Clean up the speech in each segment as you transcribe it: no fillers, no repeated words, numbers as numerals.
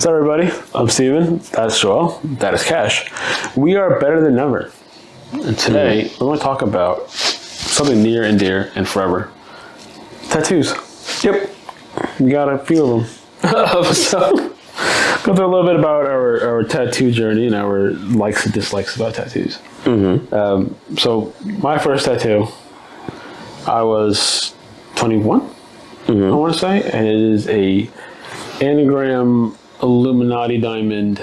What's up, everybody? I'm Steven. That's Joel. That is Cash. We are better than ever. And today, we're going to talk about something near and dear and forever. Tattoos. Yep. We got a few of them. So, go through a little bit about our tattoo journey and our likes and dislikes about tattoos. So, my first tattoo, I was 21, I want to say, and it is a anagram Illuminati diamond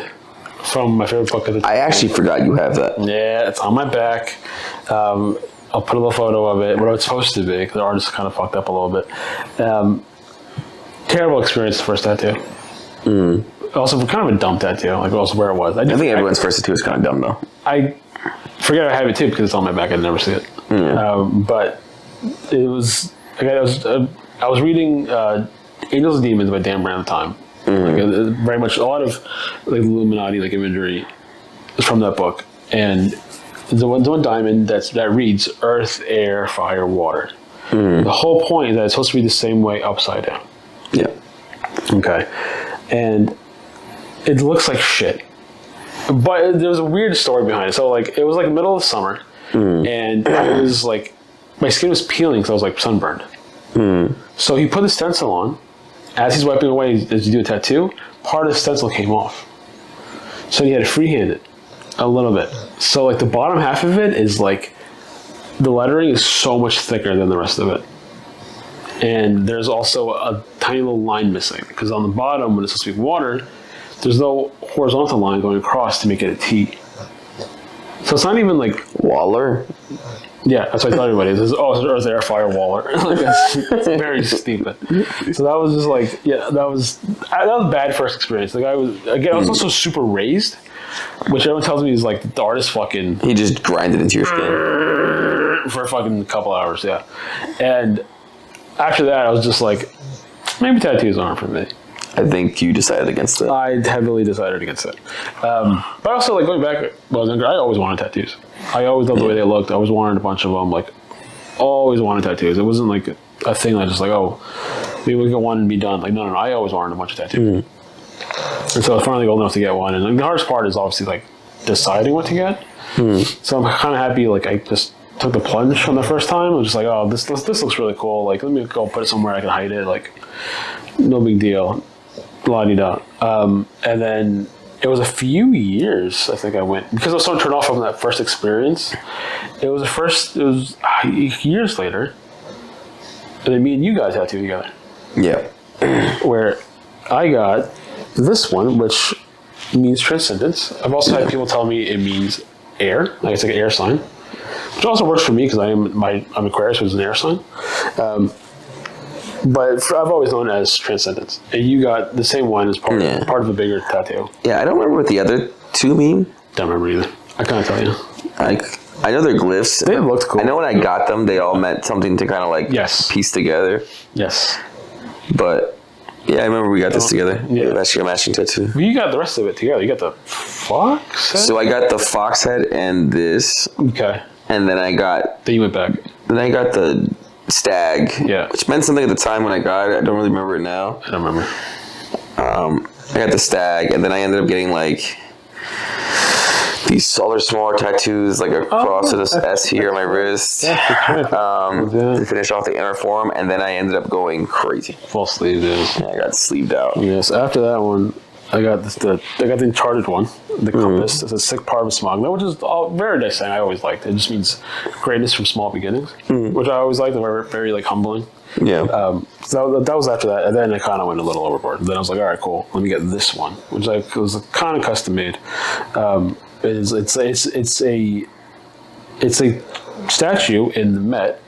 from my favorite book of the time. I actually forgot you have that. Yeah, it's on my back. I'll put a little photo of it, what it's supposed to be, because the artist kind of fucked up a little bit. Terrible experience, first tattoo. Also, kind of a dumb tattoo, like also where it was. I think everyone's first tattoo is kind of dumb, though. I forget I have it too, because it's on my back. I'd never see it. But it was, I was reading Angels and Demons by Dan Brown at the time. Like, very much a lot of like Illuminati like imagery is from that book, and the one diamond that reads Earth, Air, Fire, Water. The whole point is that it's supposed to be the same way upside down. Yeah. Okay, and it looks like shit, but there's a weird story behind it. So like it was like middle of summer, and it was like my skin was peeling because I was like sunburned. So he put the stencil on. As he's wiping away, as you do a tattoo, part of the stencil came off. So he had to freehand it a little bit. So like the bottom half of it is like, the lettering is so much thicker than the rest of it. And there's also a tiny little line missing. Because on the bottom, when it's supposed to be water, there's no horizontal line going across to make it a T. So it's not even like... Waller? Yeah, that's what I thought everybody is. Oh, it's Earth, Air, Fire, Waller. Like, that's very stupid. So that was just like, yeah, that was a bad first experience. Like I was also super raised, which everyone tells me is like the artist fucking... He just grinded into your skin. For a fucking couple hours, yeah. And after that, I was just like, maybe tattoos aren't for me. I think you decided against it. I heavily decided against it. But also, like, going back, when I was younger, I always wanted tattoos. I always loved the way they looked. I always wanted a bunch of them. Like, always wanted tattoos. It wasn't like a thing that just like, oh, maybe we get one and be done. Like, no. I always wanted a bunch of tattoos. And so I was finally old enough to get one. And like, the hardest part is obviously like deciding what to get. So I'm kind of happy. Like, I just took the plunge from the first time. I was just like, oh, this looks really cool. Like, let me go put it somewhere I can hide it. Like, no big deal. La-di-da. And then it was a few years, I think I went, because I was so turned off from that first experience. It was years later, and then me and you guys tattooed together. Yeah. Where I got this one, which means transcendence. I've also had people tell me it means air, like it's like an air sign, which also works for me because I'm Aquarius, which is an air sign. But I've always known it as transcendence. And you got the same one as part of a bigger tattoo. Yeah, I don't remember what the other two mean. Don't remember either. I can't tell you. I know they're glyphs. They looked cool. I know when I got them, they all meant something to kind of like piece together. Yes. But yeah, I remember we got this together. Yeah. Actually, a matching tattoo. You got the rest of it together. You got the fox head? So I got the fox head and this. Okay. And then I got... Then you went back. Then I got the... stag, which meant something at the time when I got it. I don't really remember it now. I don't remember. I got the stag, and then I ended up getting like these other smaller tattoos, like a cross with this S here on my wrist, to finish off the inner form, and then I ended up going crazy. Full sleeve, dude. I got sleeved out. Yes. After that one, I got the Uncharted one, the compass. It's a sick parvis magna, which is very nice thing. I always liked it. It just means greatness from small beginnings, which I always liked. Very, very like humbling. Yeah. So that was after that, and then I kind of went a little overboard. Then I was like, all right, cool. Let me get this one, which was kind of custom made. It's a statue in the Met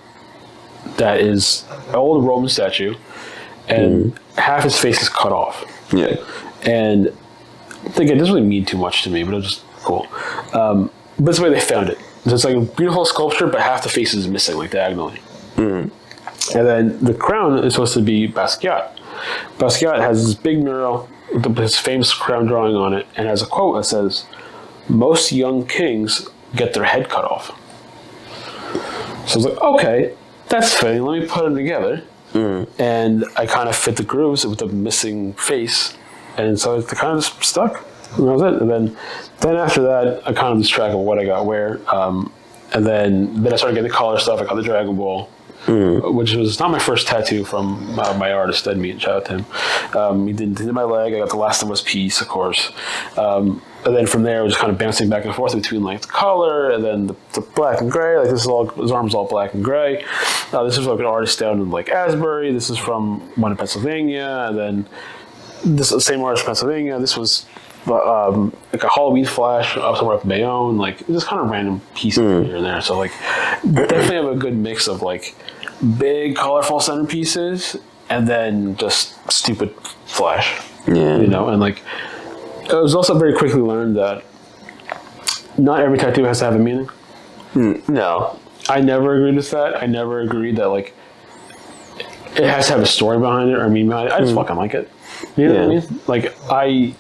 that is an old Roman statue, and half his face is cut off. Yeah. And again, it doesn't really mean too much to me, but it was just cool. But that's the way they found it. So it's like a beautiful sculpture, but half the face is missing, like diagonally. And then the crown is supposed to be Basquiat. Basquiat has this big mural with his famous crown drawing on it, and has a quote that says, "Most young kings get their head cut off." So I was like, okay, that's fitting. Let me put them together. And I kind of fit the grooves with the missing face. And so it kind of just stuck. And that was it. And then after that, I kind of lose track of what I got where. And then I started getting the color stuff. I got the Dragon Ball, which was not my first tattoo from my artist, Ed Meat. Shout out to him. He did my leg. I got the Last of Us piece, of course. And then from there, I was just kind of bouncing back and forth between like the color and then the black and gray. Like this is all, his arm's all black and gray. This is like an artist down in like Asbury. This is from one in Pennsylvania. And then this same artist in Pennsylvania. This was like a Halloween flash somewhere up in Bayonne. Like just kind of random pieces here and there. So like definitely have a good mix of like big colorful centerpieces and then just stupid flash. Yeah. You know, and like it was also very quickly learned that not every tattoo has to have a meaning. No. I never agreed with that. I never agreed that like it has to have a story behind it or a meaning behind it. I just fucking like it. You know what I mean? Like I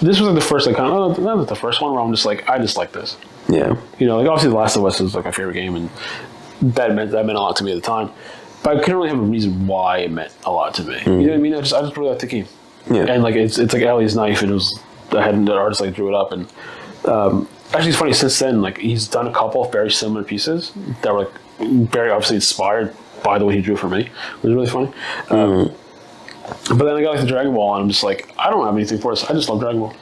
this was like the first like kind of not the first one where I'm just like I just like this. Yeah. You know, like obviously The Last of Us is like my favorite game and that meant a lot to me at the time. But I couldn't really have a reason why it meant a lot to me. You know what I mean? I just really liked the game. Yeah. And like it's like Ellie's knife and I had the artist like drew it up and actually it's funny since then like he's done a couple of very similar pieces that were like very obviously inspired by the way he drew for me. It was really funny. But then I got like the Dragon Ball and I'm just like I don't have anything for this. I just love Dragon Ball.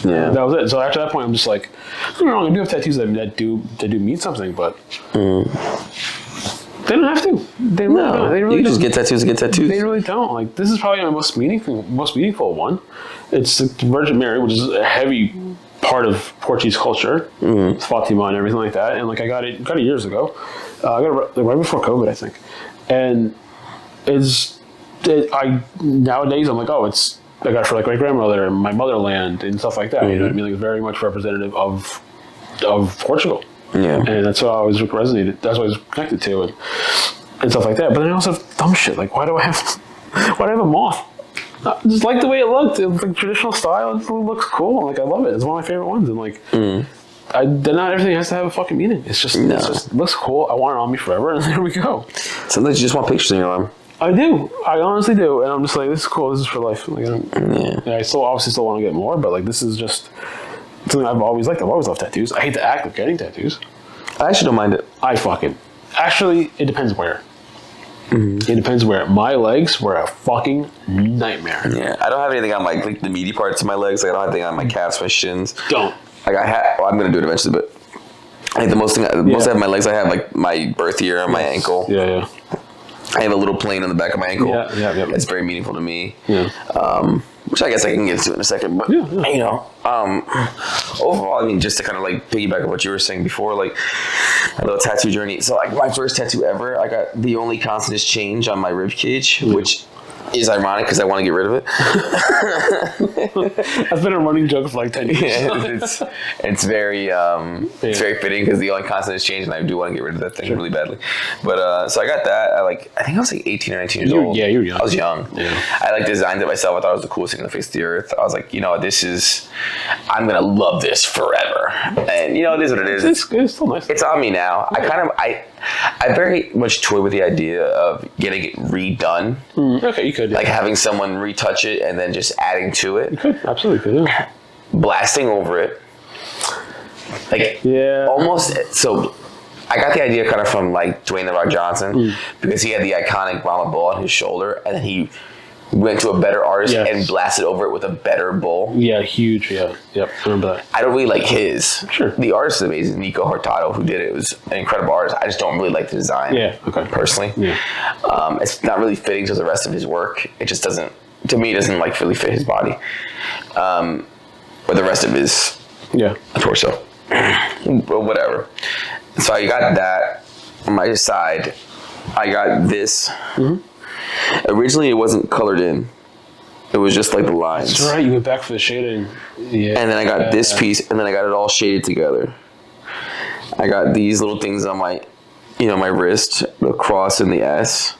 Yeah. That was it. So after that point I'm just like don't get me wrong, I do have tattoos that do mean something, but they don't have to. They really don't. They really you don't. just get tattoos to get tattoos. They really don't. Like this is probably my most meaningful one. It's the Virgin Mary, which is a heavy part of Portuguese culture. It's Fatima and everything like that. And like I got it years ago. I got it right before COVID, I think. And nowadays I'm like, I got it for like my grandmother and my motherland and stuff like that. You know what I mean? Like it's very much representative of Portugal. Yeah. And that's what I always resonated. That's what I was connected to and stuff like that. But then I also have dumb shit. Like why do I have a moth? I just like the way it looked. It was like traditional style. It looks cool. Like I love it. It's one of my favorite ones. And like not everything has to have a fucking meaning. It's just it looks cool. I want it on me forever and there we go. Sometimes you just want pictures in your arm. I do. I honestly do. And I'm just like, this is cool. This is for life. Like, I still want to get more, but like this is just something I've always liked. I've always loved tattoos. I hate the act of getting tattoos. I actually don't mind it. Actually, it depends where. It depends where. My legs were a fucking nightmare. Yeah, I don't have anything on like the meaty parts of my legs. Like I don't have anything on my calves, my shins. Don't. Like I'm gonna do it eventually, but I think most I have on my legs. I have like my birth year on my ankle. Yeah. I have a little plane on the back of my ankle. Yeah. It's very meaningful to me. Yeah. Which I guess I can get to in a second, but you know, overall, I mean, just to kind of like piggyback on what you were saying before, like a little tattoo journey. So like my first tattoo ever, I got the only constant is change on my rib cage, which is ironic because I want to get rid of it. That's been a running joke for like 10 years. It's very fitting because the only constant is change, and I do want to get rid of that thing really badly. But so I got that. I think I was like 18 or 19 years old. Yeah, you were young. I was young. Yeah. I like designed it myself. I thought it was the coolest thing on the face of the earth. I was like, you know, I'm gonna love this forever. And you know, it is what it is. It's still nice. It's on me now. I very much toy with the idea of getting it redone. Okay, you could. Like having someone retouch it and then just adding to it. You could, absolutely could. Yeah. Blasting over it. Like, almost. So, I got the idea kind of from like Dwayne "The Rock" Johnson because he had the iconic Brahma bull on his shoulder, and then he went to a better artist and blasted over it with a better bull. Yeah, huge. Yeah, yep. I remember that. I don't really like his. Sure. The artist is amazing. Nico Hurtado, who did it, was an incredible artist. I just don't really like the design. Yeah. Okay. Personally. Yeah. It's not really fitting to the rest of his work. It just doesn't. To me, it doesn't like really fit his body, or the rest of his torso. But whatever. So I got that on my side. I got this. Originally, it wasn't colored in. It was just like the lines. That's right. You went back for the shading. Yeah. And then I got this piece, and then I got it all shaded together. I got these little things on my, my wrist, the cross and the S.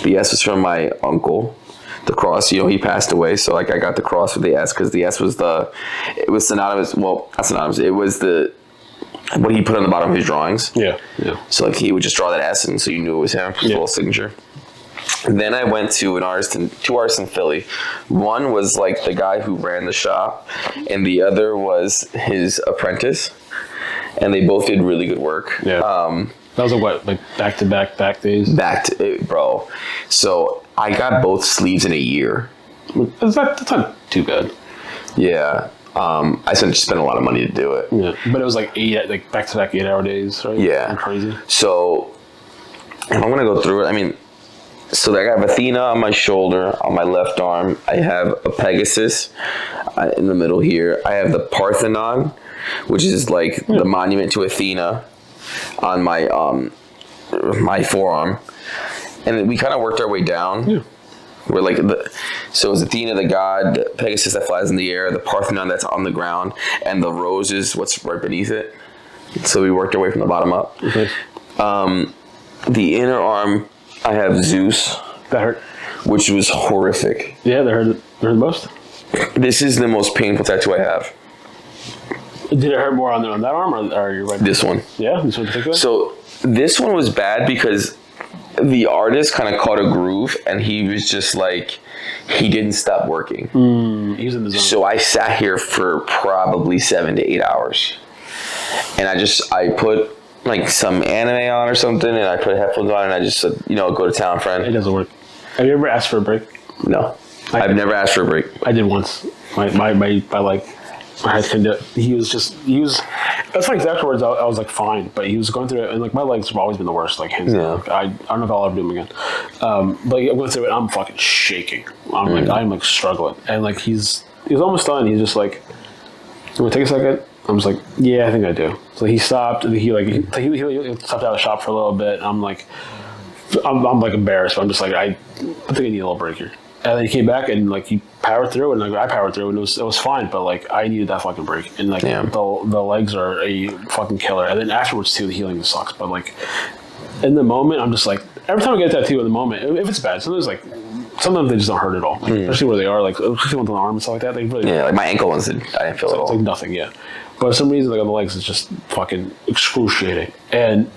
The S was from my uncle. The cross, he passed away, so like I got the cross with the S because the S was it was synonymous. Well, not synonymous. It was what he put on the bottom of his drawings. Yeah. So like he would just draw that S, and so you knew it was him. His little signature. Then I went to two artists in Philly. One was like the guy who ran the shop, and the other was his apprentice. And they both did really good work. Yeah. That was like back days? Bro. So I got both sleeves in a year. That's not too bad. Yeah. I spent a lot of money to do it. Yeah. But it was like back-to-back 8-hour days, right? Yeah. Crazy. So if I'm going to go through it, I mean, so I have Athena on my shoulder, on my left arm. I have a Pegasus in the middle here. I have the Parthenon, which is like the monument to Athena, on my my forearm. And then we kind of worked our way down. Yeah. We're like so it's Athena, the god, the Pegasus that flies in the air, the Parthenon that's on the ground, and the rose is what's right beneath it. So we worked our way from the bottom up. Okay. The inner arm, I have Zeus. That hurt. Which was horrific. Yeah, that hurt the most. This is the most painful tattoo I have. Did it hurt more on that arm or your right? This one. Yeah, this one in particular? So this one was bad because the artist kind of caught a groove and he was just like, he didn't stop working. He was in the zone. So I sat here for probably 7 to 8 hours. And I put like some anime on or something, and I put headphones on, and I just said, go to town, friend. It doesn't work. Have you ever asked for a break? No. I've never asked for a break. I did once. My head couldn't do it. He was, that's like exact words, I was like, fine, but he was going through it, and like my legs have always been the worst, like hands down. Like, I don't know if I'll ever do them again. But I went through it, and I'm fucking shaking. I'm like struggling. And like he was almost done. He's just like, you want to take a second? I was like, yeah, I think I do. So he stopped, and he stepped out of the shop for a little bit. And I'm like embarrassed, but I'm just like, I think I need a little break here. And then he came back and like he powered through, and like I powered through, and it was fine. But like I needed that fucking break, and like the legs are a fucking killer. And then afterwards too, the healing sucks. But like in the moment, I'm just like, every time I get a tattoo in the moment, if it's bad, sometimes they just don't hurt at all. Like, especially where they are, like especially on the arm and stuff like that. They really like my ankle ones, I didn't feel it at all. It's like nothing, yeah. But for some reason, like on the legs, it's just fucking excruciating. And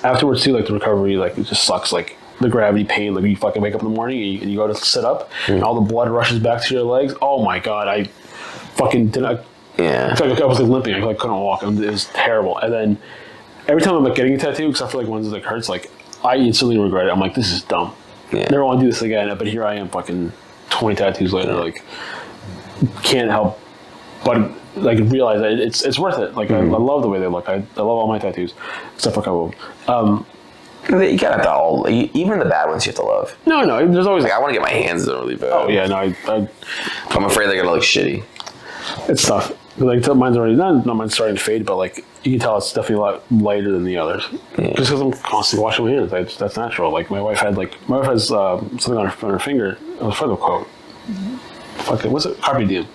afterwards too, like the recovery, like it just sucks. Like the gravity pain, like you fucking wake up in the morning and you go to sit up, and all the blood rushes back to your legs. Oh my god, I fucking did not. Yeah. I was like limping. I like couldn't walk. It was terrible. And then every time I'm like getting a tattoo, except for like ones that like hurts, like I instantly regret it. I'm like, this is dumb. Yeah. Never want to do this again. But here I am, fucking 20 tattoos later, like can't help but like realize that it's worth it. Like I love the way they look. I love all my tattoos, except for a couple of them. You gotta have to all, even the bad ones you have to love. No, there's always like I want to get my hands done really bad. Oh yeah, no, I'm afraid they're gonna look shitty. It's tough. Like mine's already done. No, mine's starting to fade, but like you can tell it's definitely a lot lighter than the others. Yeah. Just because I'm constantly washing my hands, that's natural. Like my wife has something on her finger. It was for the quote. Fuck it, what's it? Carpe diem.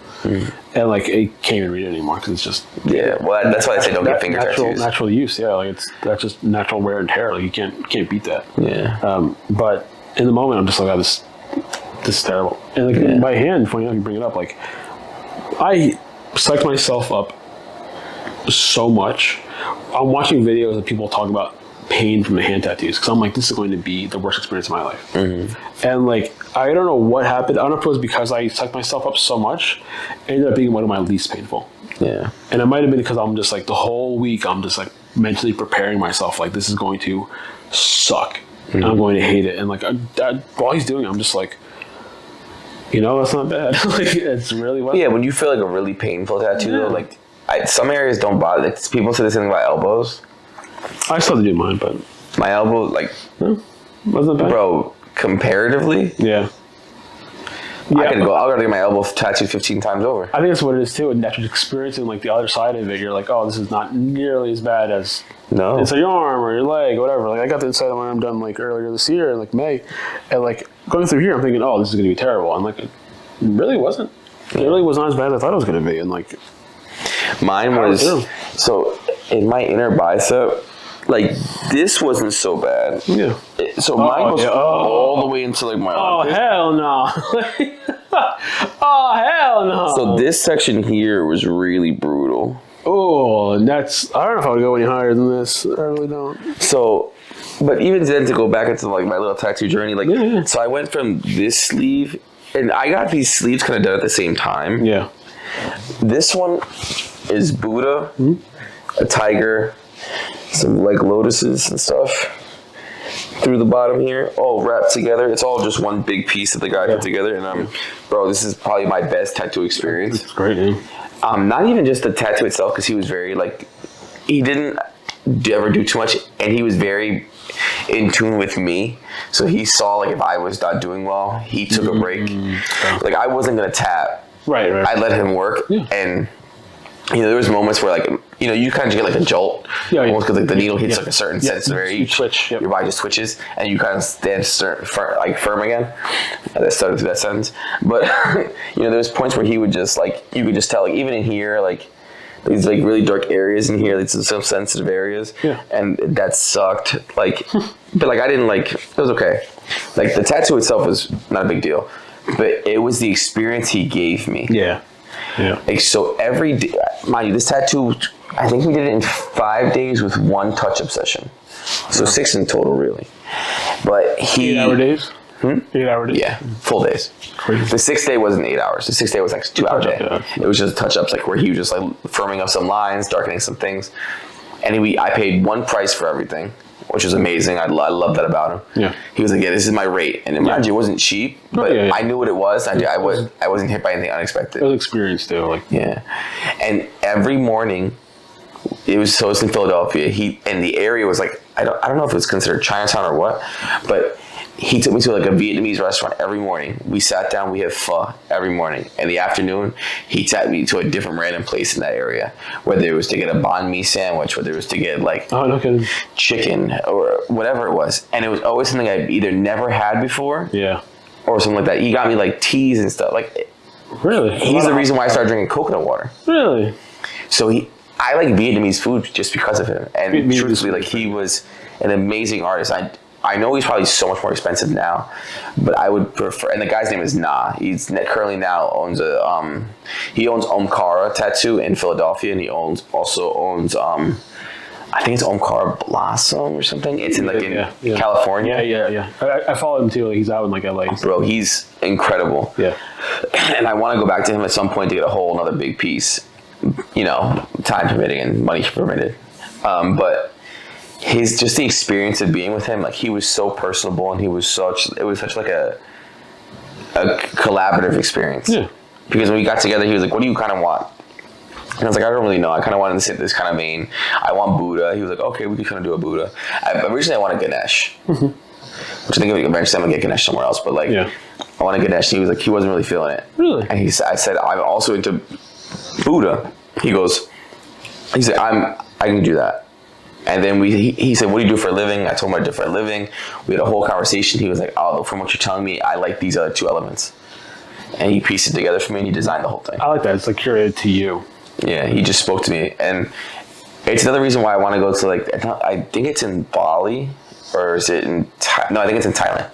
And like it can't even read it anymore because it's just well that's why I say don't get finger tattoos. Natural use, yeah. Like that's just natural wear and tear. Like you can't beat that. Yeah. But in the moment, I'm just like, oh, this is terrible. And like my hand, funny enough, you bring it up. Like I psyched myself up so much. I'm watching videos of people talk about pain from the hand tattoos because I'm like, this is going to be the worst experience of my life. And like I don't know what happened. I don't know if it was because I psyched myself up so much, it ended up being one of my least painful. Yeah. And it might have been because I'm just like the whole week I'm just like mentally preparing myself like this is going to suck and I'm going to hate it. And like while he's doing it, I'm just like, that's not bad. Like it's really well. Yeah, when you feel like a really painful tattoo though, like some areas don't bother. Like, people say the same thing about elbows. I still have to do mine, but my elbow, like, wasn't bad. Bro, comparatively, I gotta get my elbow tattooed 15 times over. I think that's what it is too. And after experiencing like the other side of it, you're like, oh, this is not nearly as bad as inside your arm or your leg or whatever. Like I got the inside of my arm done like earlier this year, like May, and like going through here, I'm thinking, oh, this is gonna be terrible. And like, it really wasn't. It really was not as bad as I thought it was gonna be. And like, mine was so in my inner bicep. Like, this wasn't so bad. Yeah. So mine was all the way into, like, my armpit. Oh, hell no. Oh, hell no. So this section here was really brutal. Oh, and that's, I don't know if I would go any higher than this. I really don't. So, but even then, to go back into like my little tattoo journey, like, so I went from this sleeve, and I got these sleeves kind of done at the same time. Yeah. This one is Buddha, a tiger, some like lotuses and stuff through the bottom here, all wrapped together. It's all just one big piece that the guy put together, and bro, this is probably my best tattoo experience. It's great, man. Not even just the tattoo itself, because he was very like, he didn't ever do too much, and he was very in tune with me. So he saw like if I was not doing well, he took a break. Like I wasn't gonna tap. Right. I let him work, and you know there was moments where like you kind of get like a jolt, almost because like the needle hits like a certain sense where you twitch, your body just twitches, and you kind of stand firm again. That started through that sentence, but there was points where he would just like you could just tell like even in here like. These like really dark areas in here, like some sensitive areas, and that sucked. Like, but like I didn't like. It was okay. Like the tattoo itself was not a big deal, but it was the experience he gave me. Yeah. Like so every day, mind you, this tattoo, I think we did it in 5 days with one touch-up session, so 6 in total really. But 8-hour days. 8-hour days. Yeah, full days. Crazy. The 6th day wasn't 8 hours. The 6th day was like 2-hour day. It was just touch-ups, like where he was just like firming up some lines, darkening some things. And I paid one price for everything, which was amazing. I love that about him. Yeah. He was like, yeah, this is my rate. And mind you, it wasn't cheap, but I knew what it was. I wasn't hit by anything unexpected. It was experience too. Like. Yeah. And every morning, it was in Philadelphia. And the area was like, I don't know if it was considered Chinatown or what, but he took me to like a Vietnamese restaurant every morning. We sat down, we had pho every morning. In the afternoon, he took me to a different random place in that area, whether it was to get a banh mi sandwich, whether it was to get like chicken or whatever it was. And it was always something I'd either never had before or something like that. He got me like teas and stuff. Like, really? He's the reason why I started drinking coconut water. Really? So I like Vietnamese food just because of him. And truthfully, like he was an amazing artist. I know he's probably so much more expensive now, but I would prefer. And the guy's name is Na. He's currently now owns he owns Omkara Tattoo in Philadelphia, and he also owns I think it's Omkara Blossom or something. It's in California. Yeah. I follow him too. Like, he's out in like LA. Bro, he's incredible. Yeah. And I want to go back to him at some point to get a whole another big piece. Time permitting and money permitted. But just the experience of being with him, like he was so personable, and it was such like a collaborative experience. Yeah. Because when we got together, he was like, "What do you kind of want?" And I was like, "I don't really know. I kind of wanted to sit this kind of vein. I want Buddha." He was like, "Okay, we could kind of do a Buddha." Originally, I wanted Ganesh, which I think eventually I'm gonna get Ganesh somewhere else. But like, I wanted Ganesh. And he was like, he wasn't really feeling it. Really? And I said, "I'm also into Buddha." He said, I can do that. And then he said, "What do you do for a living?" I told him I did for a living. We had a whole conversation. He was like, "Oh, from what you're telling me, I like these other two elements." And he pieced it together for me, and he designed the whole thing. I like that. It's like curated to you. Yeah, he just spoke to me. And it's another reason why I want to go to like, I think it's in Bali, or is it in, no, I think it's in Thailand.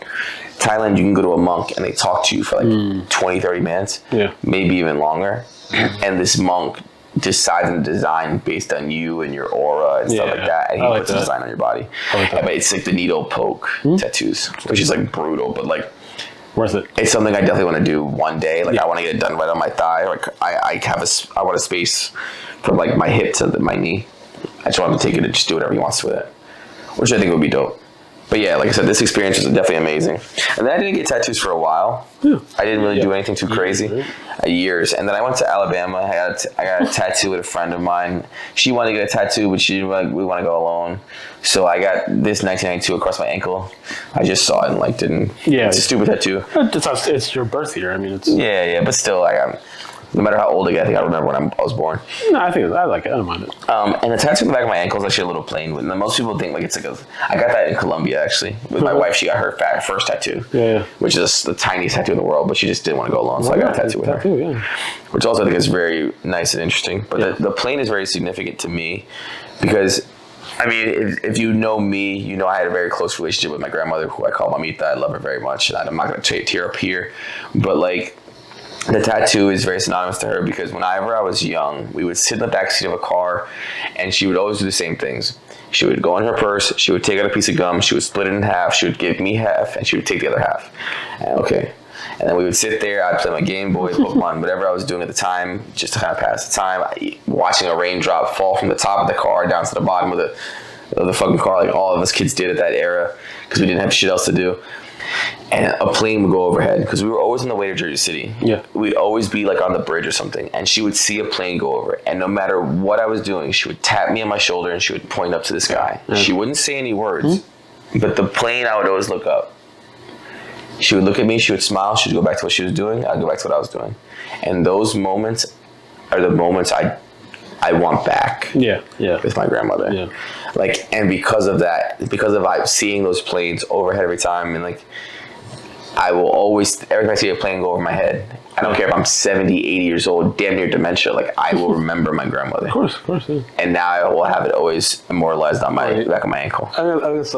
Thailand, you can go to a monk and they talk to you for like 20, 30 minutes, maybe even longer. And this monk decides and design based on you and your aura and stuff like that, and he puts a design on your body. But it's like the needle poke tattoos, which is like brutal, but like worth it. It's something I definitely want to do one day. Like I want to get it done right on my thigh. Like I want a space from like my hip to my knee. I just want him to take it and just do whatever he wants with it, which I think would be dope. But yeah, like I said, this experience was definitely amazing. And then I didn't get tattoos for a while. Yeah. I didn't really do anything too crazy. Years. And then I went to Alabama. I got a tattoo with a friend of mine. She wanted to get a tattoo, but she didn't we want to go alone. So I got this 1992 across my ankle. I just saw it and like didn't. Yeah. It's a stupid tattoo. It's your birth year. I mean, it's. Yeah, but still, like no matter how old I get, I think I remember when I was born. No, I like it. I don't mind it. And the tattoo on the back of my ankle is actually a little plain. Most people think like it's like I got that in Colombia actually. With my wife, she got her first tattoo. Yeah. Which is the tiniest tattoo in the world, but she just didn't want to go alone, so I got a tattoo with her. Yeah. Which also I think is very nice and interesting. But the plain is very significant to me because, I mean, if you know me, you know I had a very close relationship with my grandmother, who I call Mamita. I love her very much. And I'm not going to tear up here, but like, the tattoo is very synonymous to her because whenever I was young, we would sit in the backseat of a car, and she would always do the same things. She would go in her purse, she would take out a piece of gum, she would split it in half, she would give me half, and she would take the other half. And then we would sit there, I'd play my Game Boy, Pokemon, whatever I was doing at the time, just to kind of pass the time, watching a raindrop fall from the top of the car down to the bottom of the fucking car, like all of us kids did at that era, because we didn't have shit else to do. And a plane would go overhead because we were always on the way to Jersey City. Yeah. We'd always be like on the bridge or something, and she would see a plane go over, and no matter what I was doing, she would tap me on my shoulder and she would point up to the sky. Yeah. She wouldn't say any words, but the plane, I would always look up. She would look at me, she would smile, she'd go back to what she was doing, I'd go back to what I was doing. And those moments are the moments I want back. Yeah. With my grandmother. Yeah. Like, and because of that, because of seeing those planes overhead every time, and like, I will always, every time I see a plane go over my head, I don't care if I'm 70, 80 years old, damn near dementia, like, I will remember my grandmother. Of course, yeah. And now I will have it always immortalized on my back of my ankle. I guess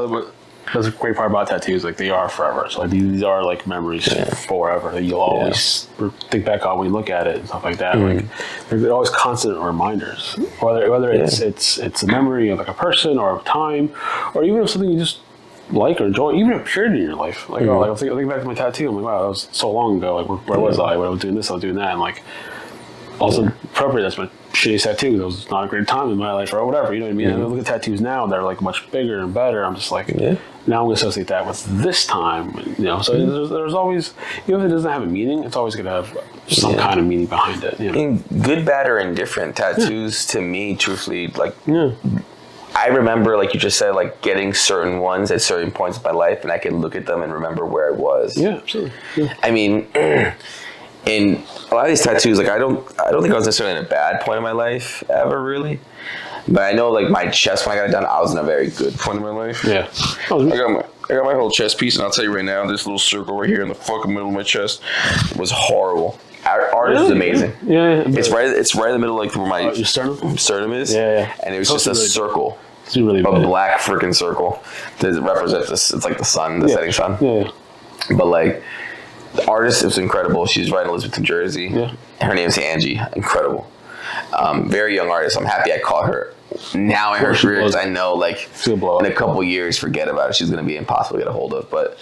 that's a great part about tattoos. Like, they are forever. So like, these are like memories forever that you'll always think back on when you look at it and stuff like that. Like, they're always constant reminders. Whether it's a memory of like a person or a time, or even of something you just like or enjoy, even a period in your life. Like, I'll think back to my tattoo. I'm like, wow, that was so long ago. Like, where was I? When I was doing this, I was doing that. And like, also appropriate, that's my shitty tattoo. That was not a great time in my life or whatever. You know what I mean? And I look at tattoos now, and they're like much bigger and better. I'm just like, now I'm going to associate that with this time. You know, so there's always, even if it doesn't have a meaning, it's always going to have some kind of meaning behind it. You know? I mean, good, bad, or indifferent, tattoos to me, truthfully, like, I remember, like you just said, like getting certain ones at certain points of my life, and I can look at them and remember where I was. Yeah, absolutely. Yeah. I mean, in a lot of these tattoos, like I don't think I was necessarily in a bad point in my life ever, really. But I know, like, my chest, when I got it done, I was in a very good point in my life. Yeah. I got my whole chest piece, and I'll tell you right now, this little circle right here in the fucking middle of my chest was horrible. Our art is amazing. Yeah. It's right in the middle, like where my your sternum is. Yeah. And it was just a circle. It's really a black freaking circle that represents this. It's like the sun, the setting sun. Yeah. But like, the artist was incredible. She's right in Elizabeth, New Jersey. Yeah. Her name's Angie. Incredible. Very young artist. I'm happy I caught her now in her career, because I know, like, in a couple years, forget about it. She's going to be impossible to get a hold of. But,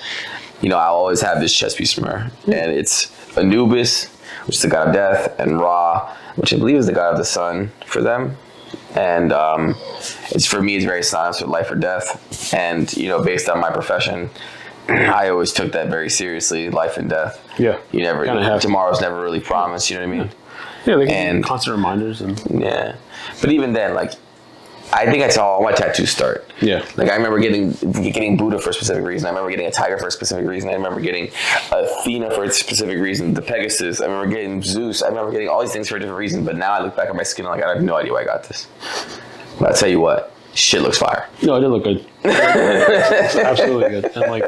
you know, I'll always have this chest piece from her. And it's Anubis, which is the god of death, and Ra, which I believe is the god of the sun for them. And it's, for me, it's very synonymous with life or death. And, you know, based on my profession, I always took that very seriously, life and death. Yeah. You never, tomorrow's never really promised, you know what I mean? Yeah, they can be constant reminders. Yeah. But even then, like, I think that's how all my tattoos start. Yeah. Like, I remember getting Buddha for a specific reason. I remember getting a tiger for a specific reason. I remember getting Athena for a specific reason. The Pegasus. I remember getting Zeus. I remember getting all these things for a different reason. But now I look back at my skin and, like, I have no idea why I got this. But I'll tell you what. Shit looks fire. No, it did look good. It's absolutely good. And, like,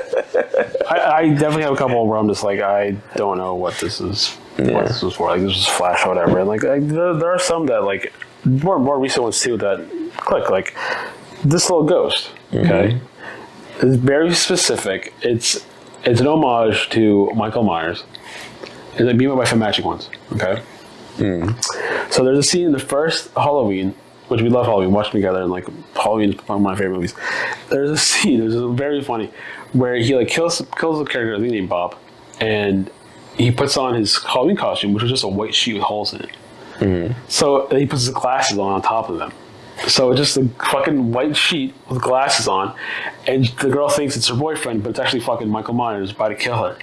I definitely have a couple where I'm just like, I don't know what this is. What this was for. Like, this was Flash or whatever. And, like, there are some that, like, more recent ones too that click. Like, this little ghost. Okay, it's very specific. It's an homage to Michael Myers. It's like Me and My Wife and Magic Ones. Okay. So there's a scene in the first Halloween, which we love Halloween, watch them together, and like Halloween is one of my favorite movies. There's a scene, there's a very funny, where he like kills a character, I think named Bob, and he puts on his Halloween costume, which was just a white sheet with holes in it. So he puts his glasses on top of them. So it's just a fucking white sheet with glasses on, and the girl thinks it's her boyfriend, but it's actually fucking Michael Myers about to kill her.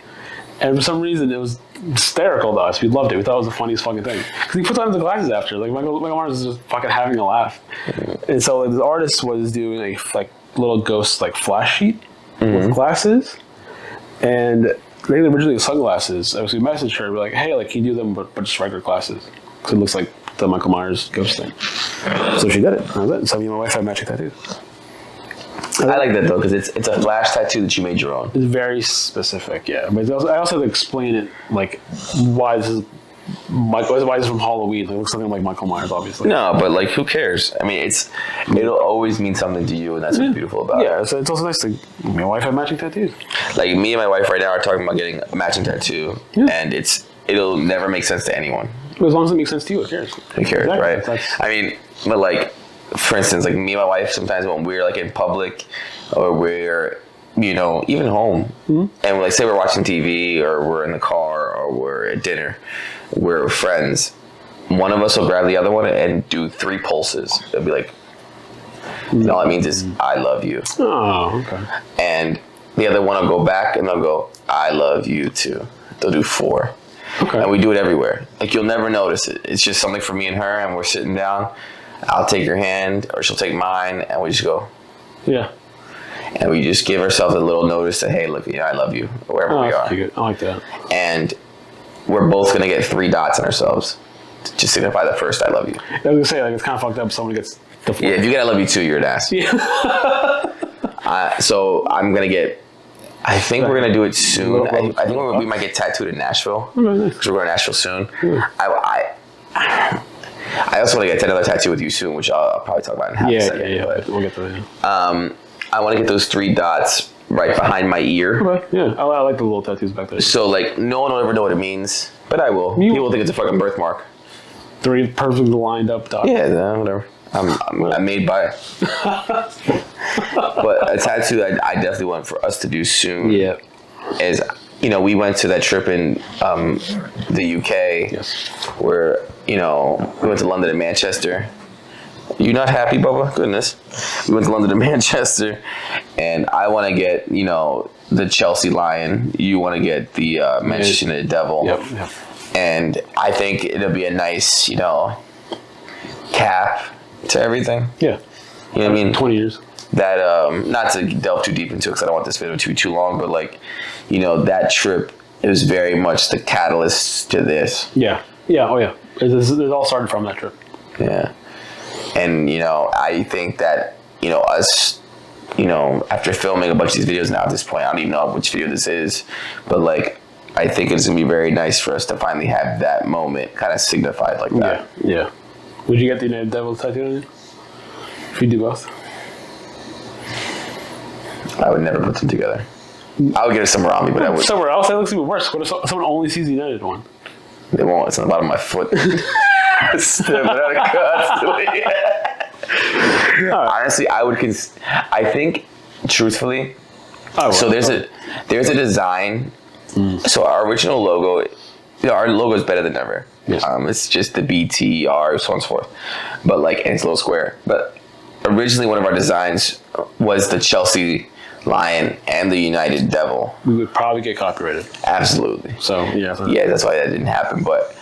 And for some reason, it was hysterical to us. We loved it. We thought it was the funniest fucking thing. Because he puts on the glasses after. Like, Michael Myers is just fucking having a laugh. And so like, the artist was doing a like little ghost like flash sheet with glasses. And they originally sunglasses. So we messaged her. We're like, hey, like, can you do them but just regular glasses? Because it looks like the Michael Myers ghost thing. So she did it. That was it. So me and my wife have matching tattoos. I like that though, because it's a flash tattoo that you made your own. It's very specific, yeah. But I also have to explain it, like, why this is from Halloween. It looks something like Michael Myers, obviously. No, but like, who cares? I mean, it'll always mean something to you, and that's what's beautiful about it. Yeah, so it's also nice to. Me and my wife have matching tattoos. Like, me and my wife right now are talking about getting a matching tattoo, and it's it'll never make sense to anyone. But as long as it makes sense to you, who cares? Who cares, right? I mean, but like, for instance, like me and my wife, sometimes when we're like in public or we're, you know, even home, and like say we're watching TV or we're in the car or we're at dinner, we're friends, one of us will grab the other one and do 3 pulses. It'll be like, and all it means is, I love you. Oh, okay. And the other one will go back and they'll go, I love you too. They'll do 4. Okay. And we do it everywhere. Like, you'll never notice it. It's just something for me and her, and we're sitting down. I'll take her hand, or she'll take mine, and we just go. Yeah. And we just give ourselves a little notice that, hey, look, you know, I love you, wherever we are. Good. I like that. And we're both going to get 3 dots on ourselves to just signify the first I love you. I was going to say, like, it's kind of fucked up if someone gets the 4. Yeah, if you get I love you too, you're an ass. Yeah. So I'm going to get, I think we're going to do it soon. I think we might get tattooed in Nashville. Because we're going to Nashville soon. I also want to get another tattoo with you soon, which I'll probably talk about in half a second. Yeah. But, we'll get to that. I want to get those 3 dots right behind my ear. Okay. Yeah, I like the little tattoos back there. So, like, no one will ever know what it means, but I will. People will think it's a fucking birthmark. 3 perfectly lined up dots. Yeah, whatever. I'm made by it. But a tattoo that I definitely want for us to do soon is, you know, we went to that trip in the UK where, you know, we went to London and Manchester. You not happy, Bubba? Goodness. We went to London and Manchester, and I want to get, you know, the Chelsea Lion. You want to get the Manchester United Devil. Yep. And I think it'll be a nice, you know, cap to everything. Yeah. You know what I mean? 20 years. That, not to delve too deep into it because I don't want this video to be too long, but like, you know, that trip is very much the catalyst to this. Yeah. Oh, yeah. It all started from that trip. Yeah. And, you know, I think that, you know, us, you know, after filming a bunch of these videos now at this point, I don't even know which video this is, but like, I think it's going to be very nice for us to finally have that moment kind of signified like that. Yeah. Would you get the United Devil tattoo on you? If you do both? I would never put them together. I would get it somewhere on me, but I would. Somewhere else? That looks even worse. What if someone only sees the United one? They won't. It's on the bottom of my foot. Stepping out of constantly. Honestly, I would. I think, truthfully. So there's a design. So our original logo, you know, our logo is better than ever. Yes. It's just the BTR, so on and so forth. But like, and it's a little square. But originally, one of our designs was the Chelsea Lion and the United Devil. We would probably get copyrighted. Absolutely. So yeah, that's why that didn't happen. But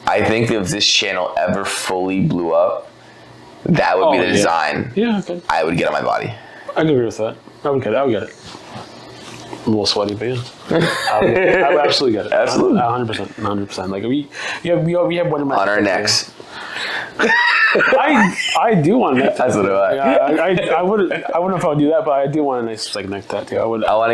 I think if this channel ever fully blew up, that would be the design. Yeah, okay. I would get on my body. I agree with that. I would get it. I'm a little sweaty, but yeah. I would absolutely get it. Absolutely. 100%. Like we have one of my on our necks. I do want a neck tattoo. That's what I. Yeah, I wouldn't know if I would do that, but I do want a nice like neck tattoo. I want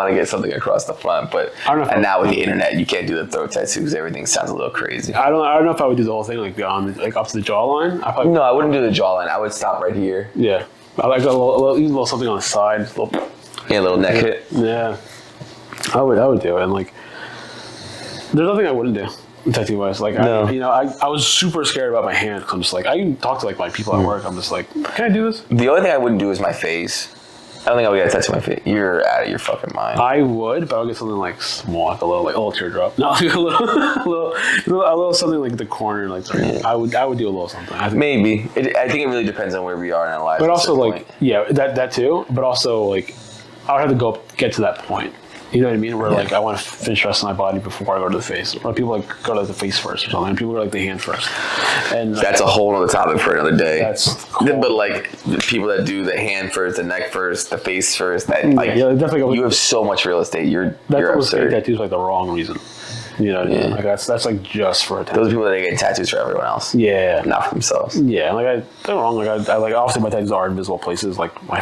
to get something across the front, but I don't know and now with the internet, you can't do the throat tattoo because everything sounds a little crazy. I don't know if I would do the whole thing like beyond like up to the jawline. No, I wouldn't do the jawline. I would stop right here. Yeah, I like a little something on the side. A little neck hit. Yeah, I would do it, and like, there's nothing I wouldn't do. Tattoo wise, like no. I was super scared about my hand. Cause I'm just like I can talk to like my people at work. I'm just like, can I do this? The only thing I wouldn't do is my face. I don't think I would get a tattoo on my face. You're out of your fucking mind. I would, but I would get something like small, like a little teardrop. No, like a little something like the corner, like I would do a little something. I think. Maybe. I think it really depends on where we are in our lives. But also like that too. But also like I would have to get to that point. You know what I mean? Where like I want to finish the rest of my body before I go to the face. Or people like go to the face first or something. People go like the hand first. And that's a whole other topic for another day. That's cool. But like the people that do the hand first, the neck first, the face first, that like you have so much real estate. You're absurd. Tattoos like the wrong reason. You know what I mean? Like that's like just for a tattoo. Those people that get tattoos for everyone else. Yeah. Not for themselves. Yeah, like they're wrong. Like I like obviously my tattoos are invisible places, like my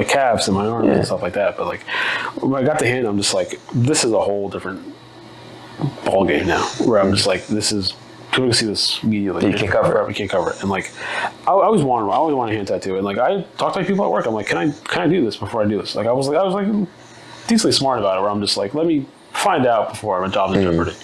calves and my arms and stuff like that. But like when I got the hand, I'm just like, this is a whole different ball game now. Where I'm just like, this is people can see this immediately. You can't cover it. You can't cover it. And like I always want a hand tattoo. And like I talk to people at work. I'm like, can I do this before I do this? Like I was decently smart about it. Where I'm just like, let me find out before my job's in jeopardy.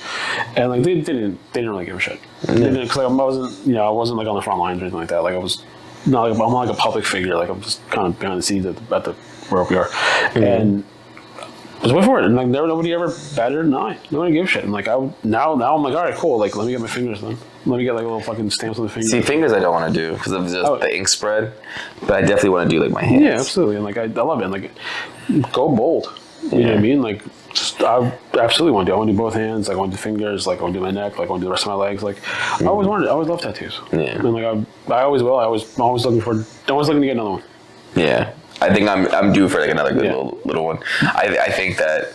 And like they didn't really give a shit. Because like, I wasn't like on the front lines or anything like that. Like I was not like I'm not like a public figure. Like I'm just kind of behind the scenes at the where we are, and just wait for it. And like nobody ever batted an eye. Nobody gave a shit. And like now I'm like, all right, cool. Like let me get my fingers then. Let me get like little fucking stamps on the fingers. See, fingers I don't want to do because of just the ink spread, but I definitely want to do like my hands. Yeah, absolutely. And like I love it. And like go bold. You know what I mean? Like I absolutely want to do. I want to do both hands. Like I want to do fingers. Like I want to do my neck. Like I want to do the rest of my legs. Like I always wanted. I always loved tattoos. Yeah. And like I always will. I'm always looking to get another one. Yeah. I think I'm due for like another good little one. I think that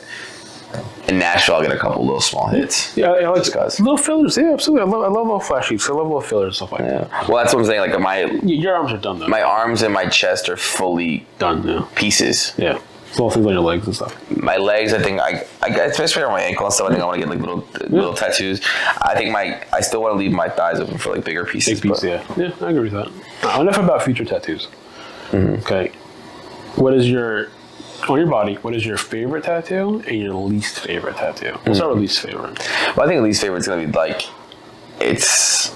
in Nashville I'll get a couple little small hits. Yeah, I like little fillers. Yeah, absolutely. I love little flash sheets. I love little fillers and stuff like that. Well, that's what I'm saying. Like your arms are done though. My arms and my chest are fully done. Yeah. Pieces. Yeah. Little things on your legs and stuff. My legs, I think I especially on my ankle and stuff. I think I want to get like little tattoos. I think I still want to leave my thighs open for like bigger pieces. Big piece, yeah. I agree with that. Enough about future tattoos. Okay. What is on your body, what is your favorite tattoo and your least favorite tattoo? We'll start with least favorite. Well, I think least favorite is going to be like, it's...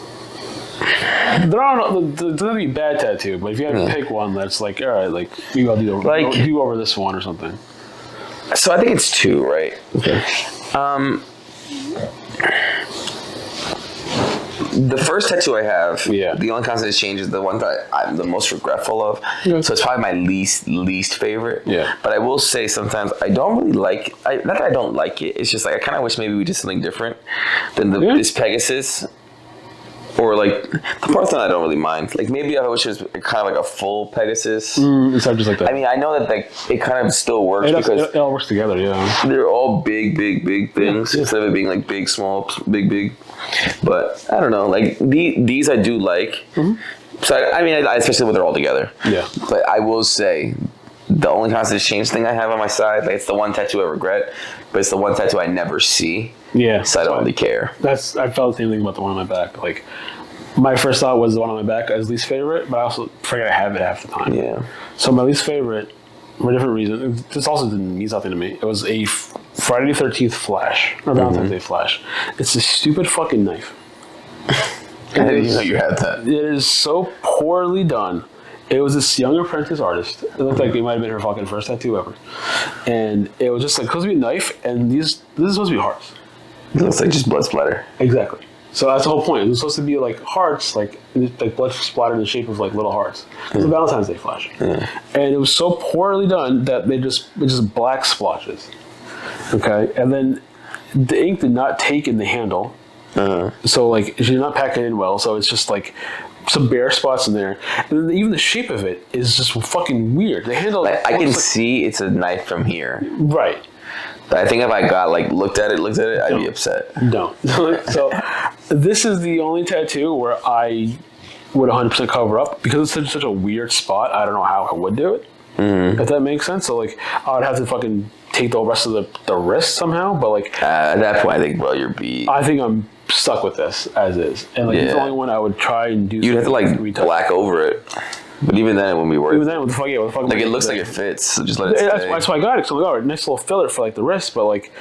There doesn't have to be bad tattoo, but if you have to pick one that's like, all right, like, maybe I'll do over this one or something. So I think it's two, right? Okay. The first tattoo I have, the only constant change is the one that I'm the most regretful of. Okay. So it's probably my least favorite. Yeah. But I will say sometimes I don't really like. Not that I don't like it. It's just like I kind of wish maybe we did something different than this Pegasus. Or like the Parthenon, I don't really mind. Like maybe I wish it was kind of like a full Pegasus. It's not just like that. I mean, I know that like it kind of still works because it all works together. Yeah, they're all big things instead of it being like big, small, big. But I don't know. Like these I do like. So I mean, especially when they're all together. Yeah. But I will say, the only constant change thing I have on my side, like it's the one tattoo I regret, but it's the one tattoo I never see. Yeah. So I don't really care. I felt the same thing about the one on my back. Like, my first thought was the one on my back as least favorite, but I also forget I have it half the time. Yeah. So my least favorite, for a different reason, this also didn't mean something to me. It was a Friday the 13th flash, or Valentine's Day flash. It's a stupid fucking knife. I didn't even know you had that. It is so poorly done. It was this young apprentice artist. It looked like it might have been her fucking first tattoo ever. And it was just like supposed to be a knife, and this is supposed to be hearts. It looks like just blood splatter. Exactly. So that's the whole point. It was supposed to be like hearts, like blood splattered in the shape of like little hearts. It was a Valentine's Day flash. And it was so poorly done that it just black splotches. Okay? And then the ink did not take in the handle. So like it did not pack it in well, so it's just like some bare spots in there, and then even the shape of it is just fucking weird. The handle, I can see it's a knife from here, right? But I think if I got like looked at it, I'd be upset. Don't. So this is the only tattoo where I would 100% cover up because it's such a weird spot. I don't know how I would do it. If that makes sense. So like I would have to fucking take the rest of the wrist somehow, but like at that point, I think I think I'm stuck with this as is, and like it's the only one I would try and do. You'd have to like black over it, but even then it wouldn't be worth it. Even then, what the fuck? Like it looks like it fits, so just let it stay. That's why I got it. So like, nice little filler for like the wrist, but like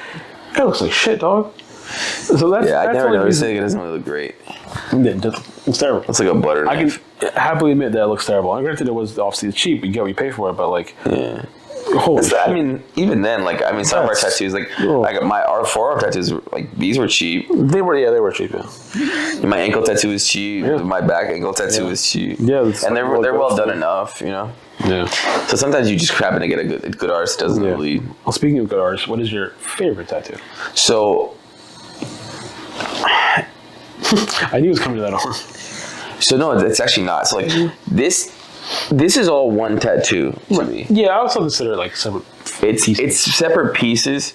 it looks like shit, dog. So that's I never noticed it. It doesn't really look great. It's terrible. It's like a butter knife. I can happily admit that it looks terrible. And granted, it was obviously cheap. You get what you pay for it, but like, holy shit. I mean, even then, like, I mean, some of our tattoos, like our forearm tattoos, like these were cheap. They were cheap. Yeah. My ankle tattoo is cheap. Yeah. My back ankle tattoo is cheap. Yeah, and they're well done enough, you know. Yeah. So sometimes you just happen to get a good artist doesn't really. Well, speaking of good artists, what is your favorite tattoo? So. I knew it was coming to that arm. So no, it's actually not. So like this is all one tattoo to me. Yeah, I also consider it like separate. It's separate pieces.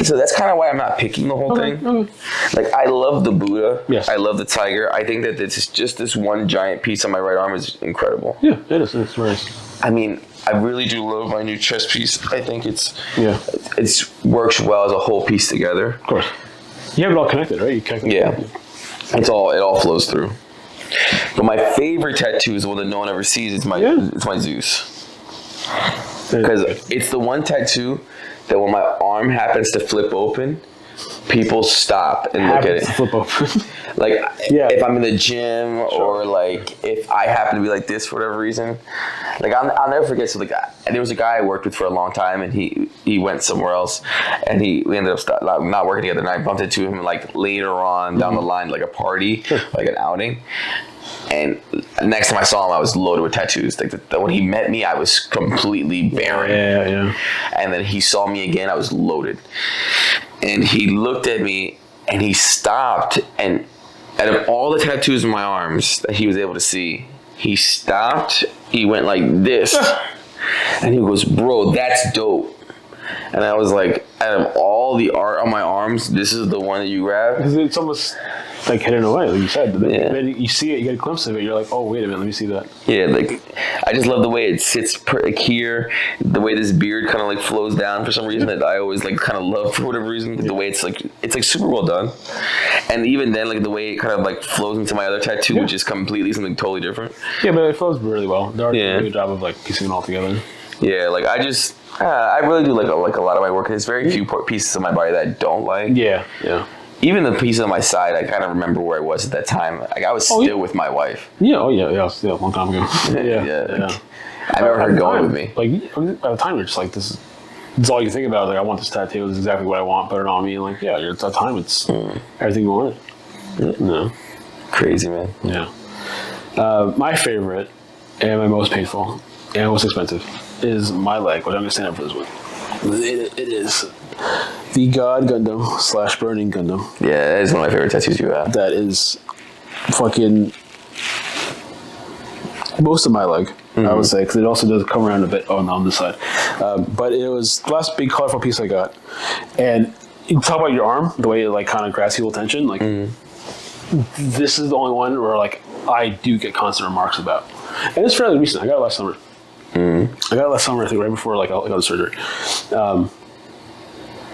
So that's kind of why I'm not picking the whole thing. Okay. Like I love the Buddha. Yes. I love the tiger. I think that it's just this one giant piece on my right arm is incredible. Yeah, it is. It's nice. I mean, I really do love my new chest piece. I think it works well as a whole piece together. Of course. You have it all connected, right? You connect it. Yeah. It all flows through. But my favorite tattoo is the one that no one ever sees. It's my Zeus. Because it's the one tattoo that when my arm happens to flip open, people stop and look at it. Flip open. Like, if I'm in the gym or like if I happen to be like this for whatever reason, like I'll never forget. So there was a guy I worked with for a long time, and he went somewhere else, and we ended up not working together. And I bumped into him like later on down the line, like a party, like an outing. And next time I saw him, I was loaded with tattoos. Like when he met me, I was completely barren. Yeah. And then he saw me again, I was loaded. And he looked at me, and he stopped, and out of all the tattoos in my arms that he was able to see, he stopped, he went like this, and he goes, bro, that's dope. And I was like, out of all the art on my arms, this is the one that you grabbed? Because it's almost like hidden away, like you said. Then you see it, you get a glimpse of it, you're like, oh, wait a minute, let me see that. Yeah, like, I just love the way it sits like here, the way this beard kind of like flows down for some reason that I always like kind of love for whatever reason. The way it's like super well done. And even then, like the way it kind of like flows into my other tattoo, which is completely something totally different. Yeah, but it flows really well. They already do a good job of like piecing it all together. Yeah, like I really do like a lot of my work. There's very few pieces of my body that I don't like. Yeah. Even the piece on my side, I kind of remember where I was at that time. Like I was still with my wife. Yeah, a long time ago. Yeah. I remember her going with me. Like at the time, you're just like, this is all you think about. Like, I want this tattoo. This is exactly what I want. Put it on me. And like, yeah, at that time, it's everything you wanted. No. Crazy, man. Yeah. My favorite and my most painful and most expensive is my leg, but I'm going to stand up for this one. It is the God Gundam / Burning Gundam. Yeah, that is one of my favorite tattoos you have. That is fucking most of my leg, I would say, because it also does come around a bit on this side. But it was the last big colorful piece I got. And you talk about your arm, the way it like kind of grabs people attention. Like, this is the only one where like I do get constant remarks about. And it's fairly recent. I got it last summer. I got it last summer, I think, right before like I got the surgery.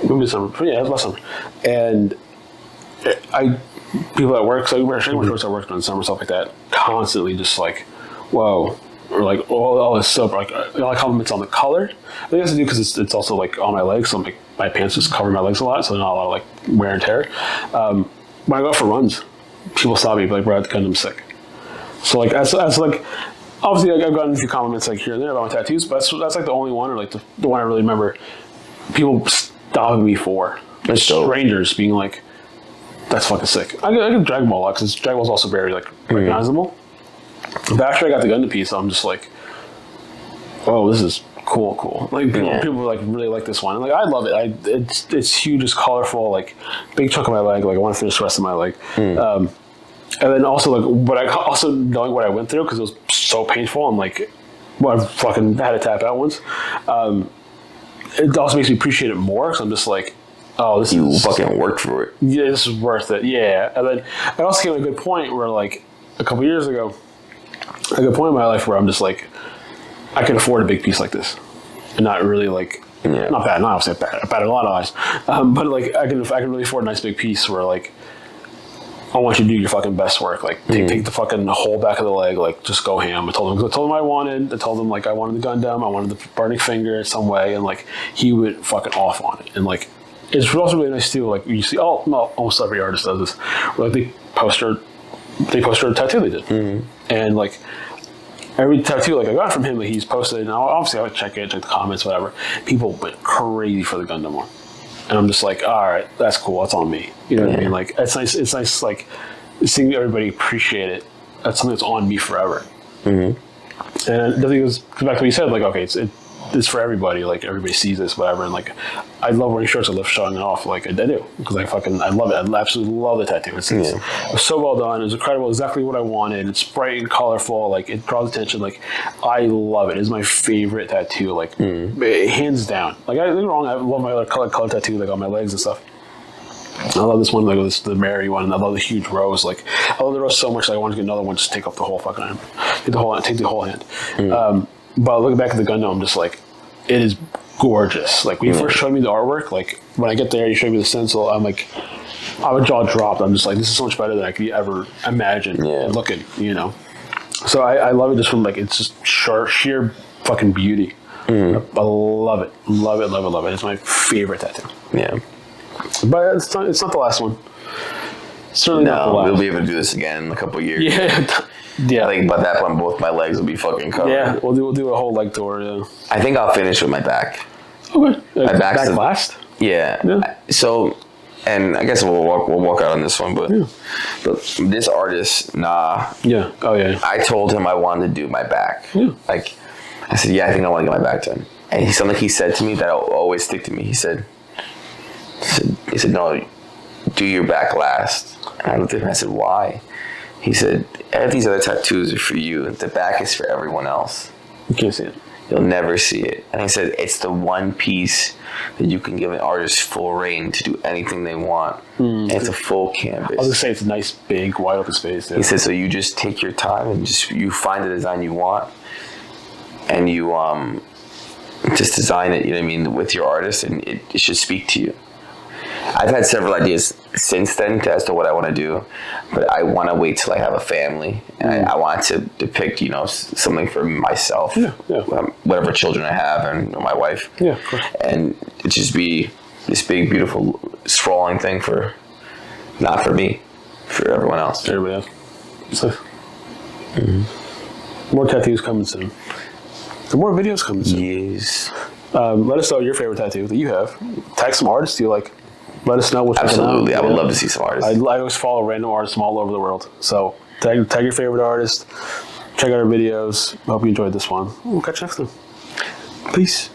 Maybe summer. Yeah, last summer. And people at work, so I wear shorts at work during the summer, stuff like that, constantly just like, whoa, or like all this stuff, like compliments on the color. I think it has to do because it's also like on my legs, so like my pants just cover my legs a lot, so not a lot of like wear and tear. When I go out for runs, people stop me, like, bro, the Gundam's sick. So like that's like. Obviously, I've gotten a few compliments like here and there about my tattoos, but that's like the only one, or like the one I really remember people stopping me for. Like strangers being like, "That's fucking sick." I get Dragon Ball a lot because Dragon Ball's also very like recognizable. But after I got the Gundam piece, I'm just like, "Oh, this is cool." Like people like really like this one. And, like I love it. It's huge, it's colorful, like big chunk of my leg. Like I want to finish the rest of my leg. And then also like, but I also knowing what I went through because it was so painful. I'm like, well, I fucking had to tap out once. It also makes me appreciate it more because I'm just like, oh, this you fucking worked for it. Yeah, this is worth it. Yeah, and then I also came to a good point where like a couple years ago, a good point in my life where I'm just like, I can afford a big piece like this, and not really like. Not bad, not obviously bad in a lot of eyes, but like I can really afford a nice big piece where like. I want you to do your fucking best work. Like, take the fucking whole back of the leg. Like, just go ham. I told him I wanted. I told him, like, I wanted the Gundam. I wanted the burning finger in some way. And, like, he went fucking off on it. And, like, it's also really nice, too. Like, you see, almost every artist does this. Where, like, they post a tattoo they did. And, like, every tattoo, like, I got from him, like, he's posted. And obviously, I would check it, check the comments, whatever. People went crazy for the Gundam one. And I'm just like, all right, that's cool. That's on me. You know what I mean? Like, it's nice. It's nice, like, seeing everybody appreciate it. That's something that's on me forever. And I think it goes back to what you said. Like, okay, it's for everybody. Like, everybody sees this, whatever. And like, I love wearing shirts. I love showing it off. Like, I do because I love it. I absolutely love the tattoo. It's so well done. It's incredible. Exactly what I wanted. It's bright and colorful. Like, it draws attention. Like, I love it. It's my favorite tattoo. Like, hands down. Like, I don't get me wrong. I love my other color tattoo, like on my legs and stuff. I love this one, like the Mary one. I love the huge rose. Like, I love the rose so much that I want to get another one. Just take off the whole fucking hand. Take the whole hand. But looking back at the Gundam, I'm just like, it is gorgeous. Like, when you first showed me the artwork, like, when I get there, you showed me the stencil, I'm like, I would jaw dropped. I'm just like, this is so much better than I could ever imagine looking, you know? So I love it just from, like, it's just sheer fucking beauty. I love it. Love it, love it, love it. It's my favorite tattoo. Yeah. But it's not the last one. Certainly not the No, last. we'll be able to do this again in a couple of years. Yeah. Yeah. I think by that point, both my legs will be fucking covered. Yeah, we'll do a whole leg tour, yeah. I think I'll finish with my back. Okay. My back's back last? Yeah. So, and I guess we'll walk out on this one, but this artist, nah. Yeah. Oh, yeah. I told him I wanted to do my back. Yeah. Like, I said, yeah, I think I want to get my back done. And something he said to me that will always stick to me. He said, no, do your back last. And I looked at him and I said, why? He said, all these other tattoos are for you. The back is for everyone else. You can't see it. You'll never see it. And he said, it's the one piece that you can give an artist full reign to do anything they want. And it's a full canvas. I was going to say it's a nice, big, wide open space. Yeah. He said, so you just take your time and you find the design you want. And you just design it, you know what I mean, with your artist, and it should speak to you. I've had several ideas since then as to what I want to do, but I want to wait till I have a family, and I want to depict, something for myself, whatever children I have, and my wife, of course. And it just be this big, beautiful, sprawling thing not for me, for everyone else. Everybody else. So, more tattoos coming soon. The more videos coming soon. Yes. Let us know your favorite tattoo that you have. Tag some artists you like. Let us know what's Absolutely. I would love to see some artists. I always follow random artists from all over the world. So tag your favorite artist. Check out our videos. I hope you enjoyed this one. We'll catch you next time. Peace.